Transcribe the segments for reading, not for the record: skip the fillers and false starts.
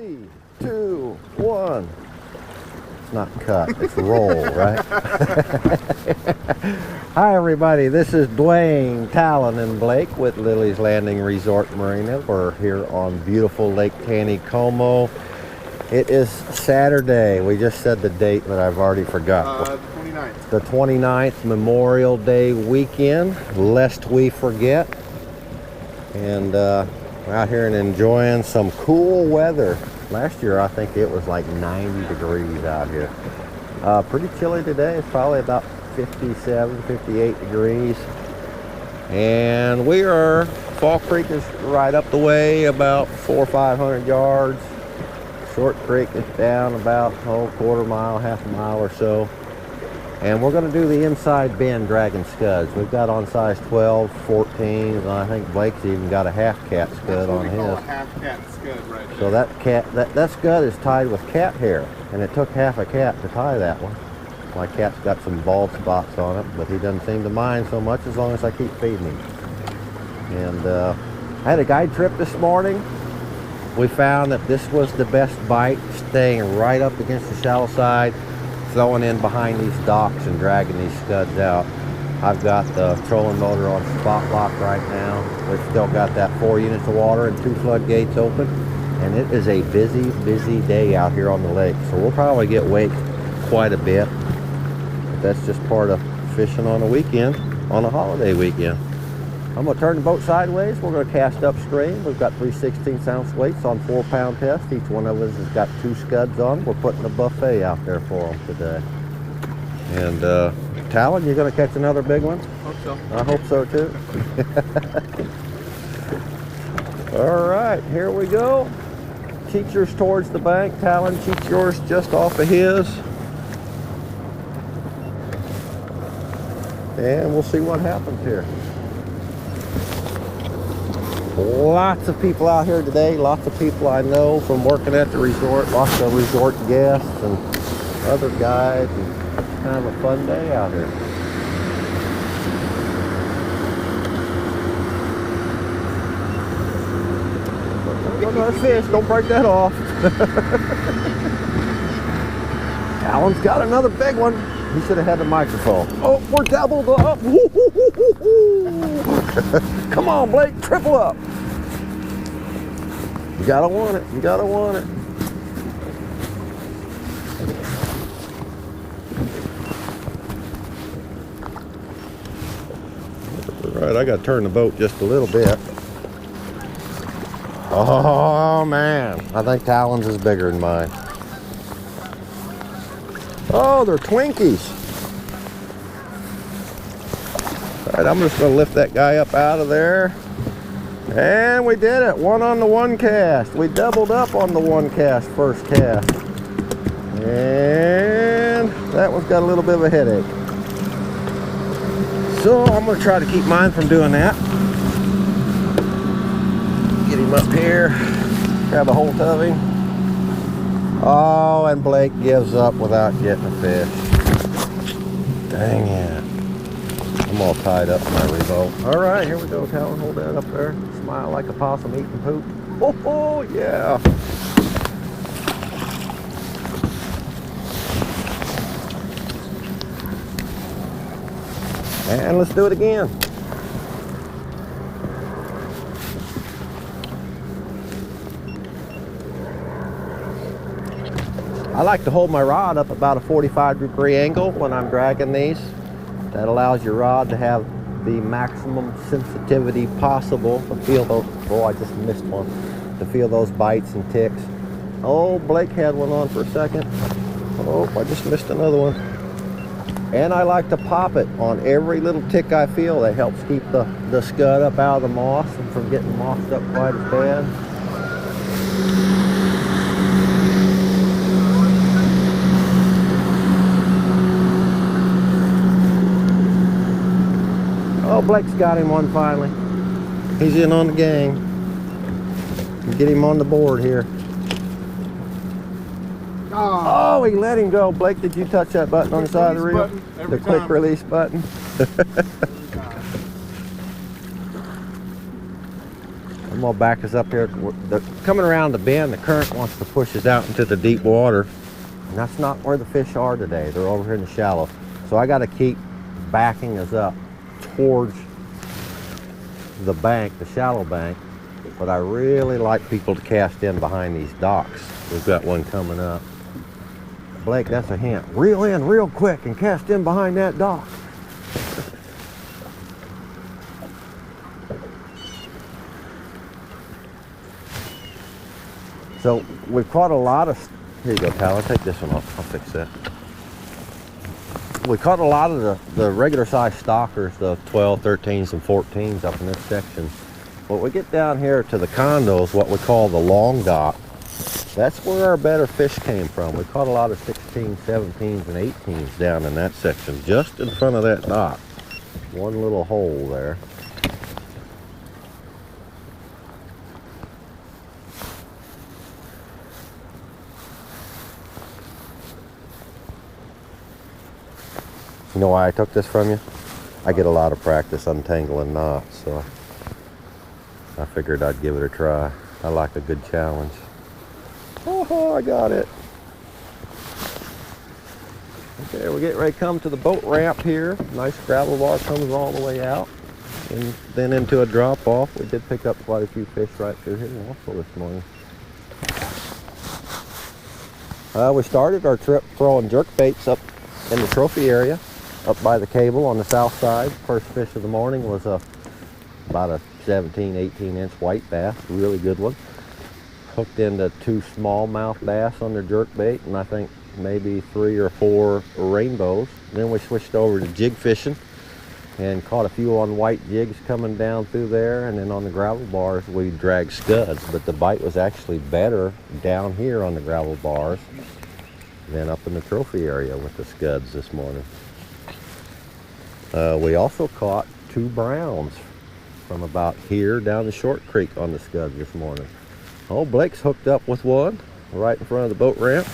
3, 2, 1. It's not cut, it's roll, right? Hi everybody, this is Duane, Talon, and Blake with Lilley's Landing Resort Marina. We're here on beautiful Lake Taneycomo. It is Saturday. We just said the date, but I've already forgot. The 29th. The 29th, Memorial Day weekend, lest we forget. And we're out here and enjoying some cool weather. Last year, I think it was like 90 degrees out here. Pretty chilly today. It's probably about 57, 58 degrees. And we are, Fall Creek is right up the way, about 400 or 500 yards. Short Creek is down about quarter mile, half a mile or so. And we're going to do the inside bend dragging scuds. We've got on size 12, 14s, and I think Blake's even got a half cat scud on his. That's what we call a half cat scud right there. So that scud is tied with cat hair, and it took half a cat to tie that one. My cat's got some bald spots on it, but he doesn't seem to mind so much as long as I keep feeding him. And I had a guide trip this morning. We found that this was the best bite, staying right up against the shallow side, throwing in behind these docks and dragging these scuds out. I've got the trolling motor on spot lock right now. We've still got that 4 units of water and 2 floodgates open, and it is a busy day out here on the lake. So we'll probably get waked quite a bit. But that's just part of fishing on a weekend, on a holiday weekend. I'm going to turn the boat sideways. We're going to cast upstream. We've got 3 16-ounce weights on 4-pound test. Each one of us has got 2 scuds on. We're putting a buffet out there for them today. And Talon, you're going to catch another big one? Hope so. I hope so too. All right, here we go. Cheat yours towards the bank. Talon, cheat yours just off of his. And we'll see what happens here. Lots of people out here today, lots of people I know from working at the resort, lots of resort guests and other guides, and it's kind of a fun day out here. Another fish, don't break that off. Talon's got another big one. He should have had the microphone. Oh, we're doubled up. Come on, Blake, triple up. You gotta want it, you gotta want it. All right, I gotta turn the boat just a little bit. Oh man, I think Talon's is bigger than mine. Oh, they're Twinkies. All right, I'm just gonna lift that guy up out of there. And we did it, 1 on the 1 cast. We doubled up on the 1 cast, first cast. And that one's got a little bit of a headache. So I'm gonna try to keep mine from doing that. Get him up here, grab a hold of him. Oh, and Blake gives up without getting a fish. Dang it. I'm all tied up in my revolt. All right, here we go, Talon. Hold that up there. Smile like a possum eating poop. Oh, yeah. And let's do it again. I like to hold my rod up about a 45-degree angle when I'm dragging these. That allows your rod to have the maximum sensitivity possible to feel those, oh, I just missed one, to feel those bites and ticks. Oh, Blake had one on for a second. Oh, I just missed another one. And I like to pop it on every little tick I feel. That helps keep the scud up out of the moss and from getting mossed up quite as bad. Oh, Blake's got him one finally. He's in on the gang. Get him on the board here. Oh, he let him go. Blake, did you touch that button on the side of the reel? The quick release button. I'm gonna back us up here. Coming around the bend, the current wants to push us out into the deep water. And that's not where the fish are today. They're over here in the shallow. So I gotta keep backing us up towards the bank, the shallow bank. But I really like people to cast in behind these docks. We've got one coming up. Blake, that's a hint. Reel in real quick and cast in behind that dock. So we've caught a lot of, here you go, Talon, take this one off, I'll fix that. We caught a lot of the regular size stockers, the 12, 13s, and 14s up in this section. When we get down here to the condos, what we call the long dock, that's where our better fish came from. We caught a lot of 16s, 17s, and 18s down in that section, just in front of that dock. One little hole there. You know why I took this from you? I get a lot of practice untangling knots, so I figured I'd give it a try. I like a good challenge. Oh, I got it. Okay, we're getting ready to come to the boat ramp here. Nice gravel bar comes all the way out and then into a drop off. We did pick up quite a few fish right through here also this morning. We started our trip throwing jerk baits up in the trophy area, up by the cable on the south side. First fish of the morning was about a 17, 18 inch white bass, really good one. Hooked into 2 smallmouth bass on their jerk bait, and I think maybe 3 or 4 rainbows. Then we switched over to jig fishing and caught a few on white jigs coming down through there, and then on the gravel bars we dragged scuds, but the bite was actually better down here on the gravel bars than up in the trophy area with the scuds this morning. We also caught 2 browns from about here down the short creek on the scuds this morning. Oh, Blake's hooked up with one right in front of the boat ramp.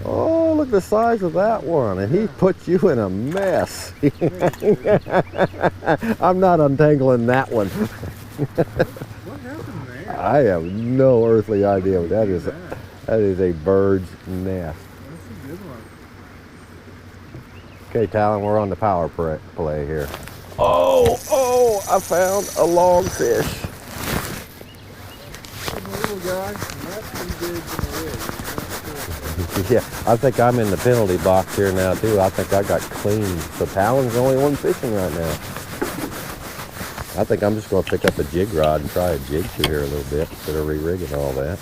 Oh, look at the size of that one, and he put you in a mess. I'm not untangling that one. What happened there? I have no earthly idea what that is. That is a bird's nest. That's a good one. Okay, Talon, we're on the power play here. Oh, I found a logfish. Little guy, and that's pretty big in the rig. Yeah, I think I'm in the penalty box here now too. I think I got cleaned. So Talon's the only one fishing right now. I think I'm just going to pick up a jig rod and try a jig through here a little bit instead of re-rigging all that.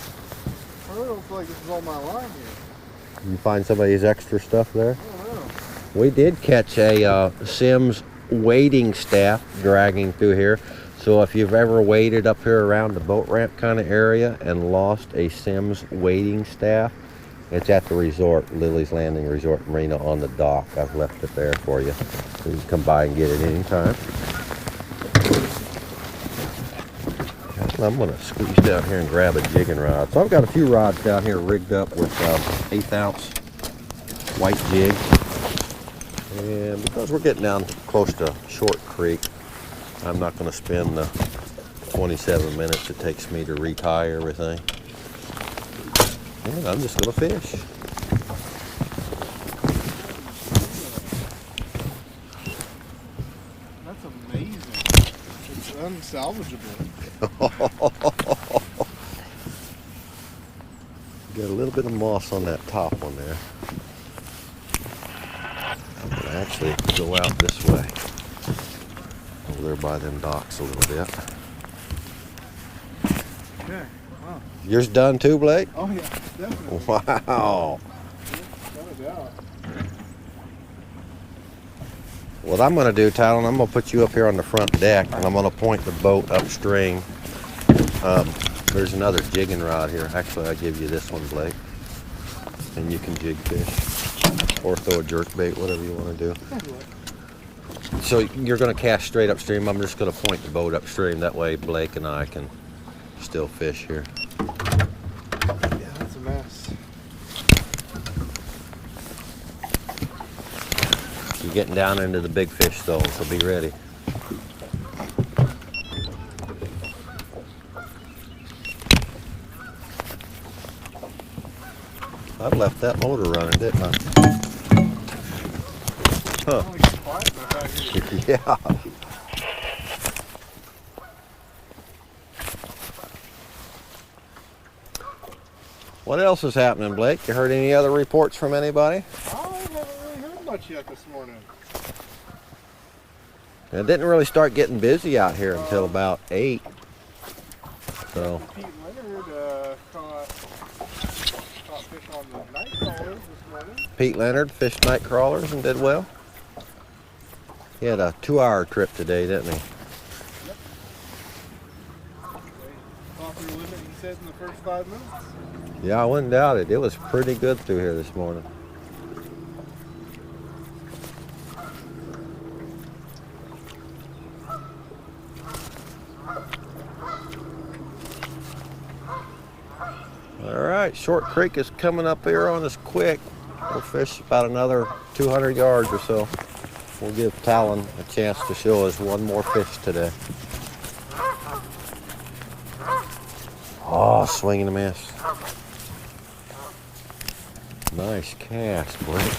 I don't feel like this is all my line here. You find somebody's extra stuff there? I don't know. We did catch a Sims wading staff dragging through here. So if you've ever waded up here around the boat ramp kind of area and lost a Sims wading staff, it's at the resort, Lilley's Landing Resort Marina on the dock. I've left it there for you. You can come by and get it anytime. I'm going to squeeze down here and grab a jigging rod. So I've got a few rods down here rigged up with 1/8 ounce white jigs. And because we're getting down close to Short Creek, I'm not going to spend the 27 minutes it takes me to retie everything. And I'm just going to fish. That's amazing. It's unsalvageable. Got a little bit of moss on that top one there. I'm going to actually go out this way. Over there by them docks a little bit. Okay. Wow. Yours done too, Blake? Oh yeah, definitely. Wow. Without a doubt. What I'm going to do, Talon, I'm going to put you up here on the front deck, and I'm going to point the boat upstream. There's another jigging rod here. Actually, I'll give you this one, Blake, and you can jig fish or throw a jerk bait, whatever you want to do. So you're going to cast straight upstream. I'm just going to point the boat upstream. That way Blake and I can still fish here. Yeah, that's a mess. You're getting down into the big fish though, so be ready. I left that motor running, didn't I? Huh. Yeah. What else is happening, Blake? You heard any other reports from anybody? I haven't really heard much yet this morning. It didn't really start getting busy out here until about 8. So. Pete Leonard caught fish on the night crawlers this morning. Pete Leonard fished night crawlers and did well. He had a 2-hour trip today, didn't he? Yep. They caught their limit, he said, in the first 5 minutes. Yeah, I wouldn't doubt it. It was pretty good through here this morning. All right, Short Creek is coming up here on us quick. We'll fish about another 200 yards or so. We'll give Talon a chance to show us one more fish today. Oh, swinging a miss. Nice cast, Blake.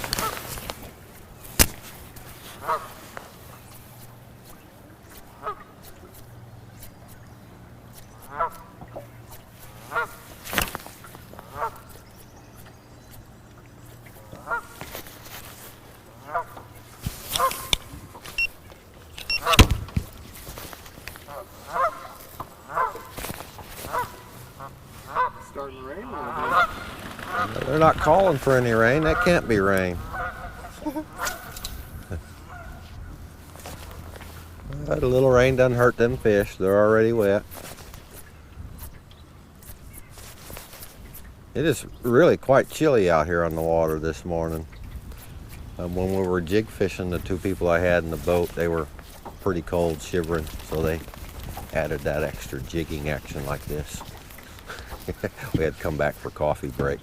Starting to rain. They're not calling for any rain. That can't be rain. A little rain doesn't hurt them fish. They're already wet. It is really quite chilly out here on the water this morning. When we were jig fishing, the 2 people I had in the boat, they were pretty cold, shivering, so they added that extra jigging action like this. We had to come back for coffee break.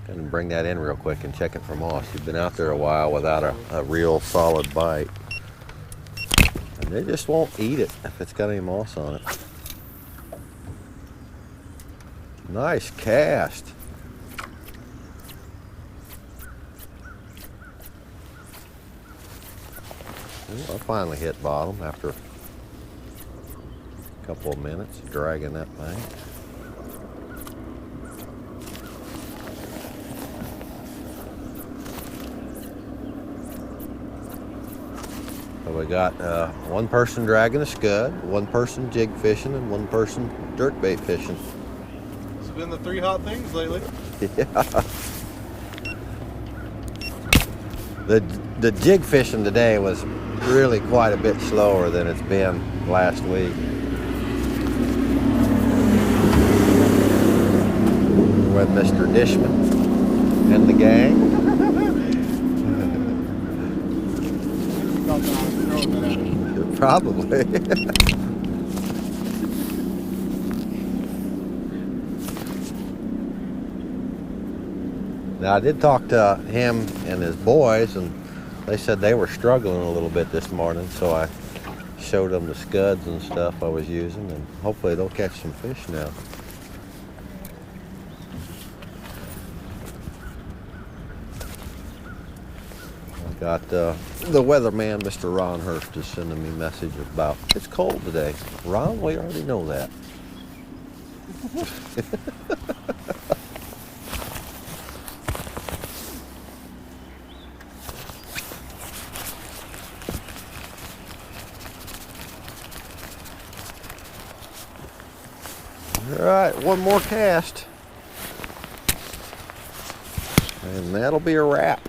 Gonna bring that in real quick and check it for moss. You've been out there a while without a real solid bite. And they just won't eat it if it's got any moss on it. Nice cast. I finally hit bottom after a couple of minutes dragging that bank. So we got one person dragging a scud, one person jig fishing, and one person jerkbait fishing. It's been the 3 hot things lately. Yeah. The jig fishing today was really quite a bit slower than it's been last week. With Mr. Dishman and the gang. Probably. Now I did talk to him and his boys, and they said they were struggling a little bit this morning, so I showed them the scuds and stuff I was using, and hopefully they'll catch some fish now. I got the weatherman, Mr. Ron Hurst, is sending me a message about it's cold today. Ron, we already know that. All right, one more cast, and that'll be a wrap.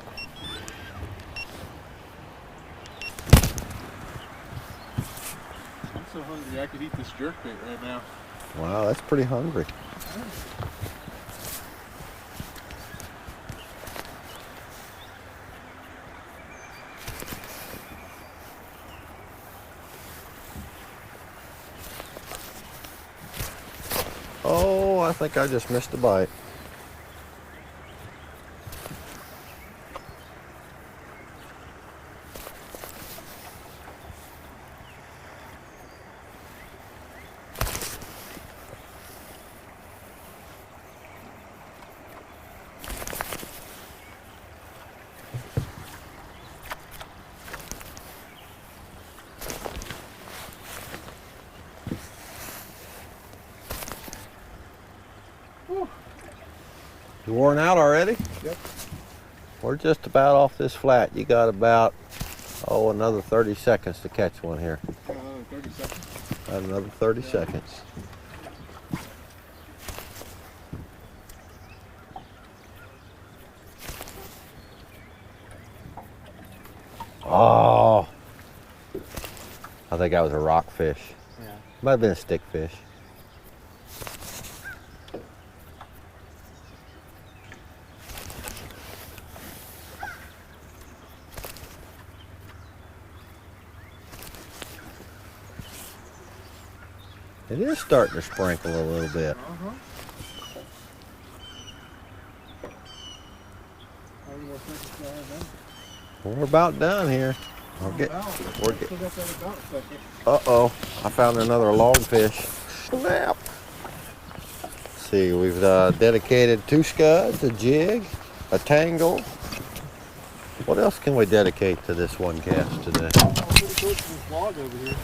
I'm so hungry I could eat this jerkbait right now. Wow, that's pretty hungry. I think I just missed a bite. You worn out already? Yep. We're just about off this flat. You got about, another 30 seconds to catch one here. 30 seconds. About another 30 seconds. Oh, I think that was a rockfish. Yeah. Might have been a stickfish. It is starting to sprinkle a little bit. We're about done here. Uh-oh, I found another longfish. Snap. Let's see, we've dedicated 2 scuds, a jig, a tangle. What else can we dedicate to this one cast today? I'm pretty close to this log over here.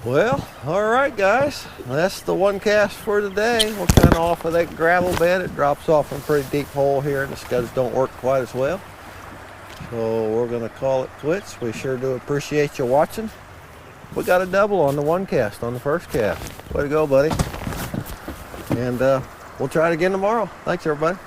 Well, all right, guys. That's the one cast for today. We're kind of off of that gravel bed. It drops off in a pretty deep hole here, and the scuds don't work quite as well. So we're going to call it quits. We sure do appreciate you watching. We got a double on the one cast, on the first cast. Way to go, buddy. And we'll try it again tomorrow. Thanks, everybody.